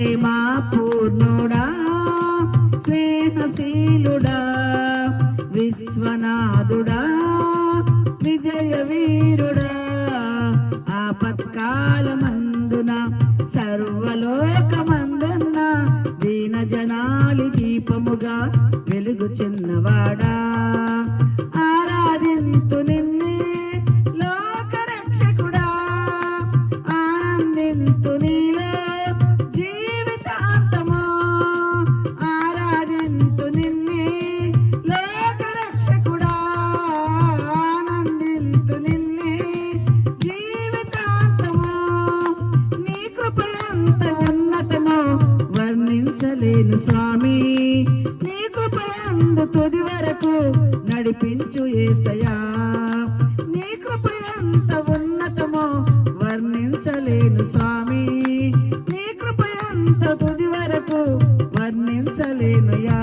ప్రేమా పూర్ణుడా స్నేహశీలుడా విశ్వనాథుడా విజయ వీరుడా ఆపత్కాలమందున సర్వలోకమందున్న దీన జనాలి దీపముగా వెలుగుచున్నవాడా ఆరాధింతు నిన్నే లోకరక్షకుడా ఆనందింతు నీలో జీవితాంతమా ఆరాధింతు నిన్నే లోకరక్షకుడా ఆనందింతు నిన్నే జీవితాంతమా నీ కృపయంత ఉన్నతమో వర్ణించలేను స్వామి నీ కృపయందు తుది వరకు నడిపించు యేసయ్యా నీ కృపయంత ఉన్నతమో వర్ణించలేను స్వామి నీ కృపయంత తుది వరకు వర్ణించలేనుయా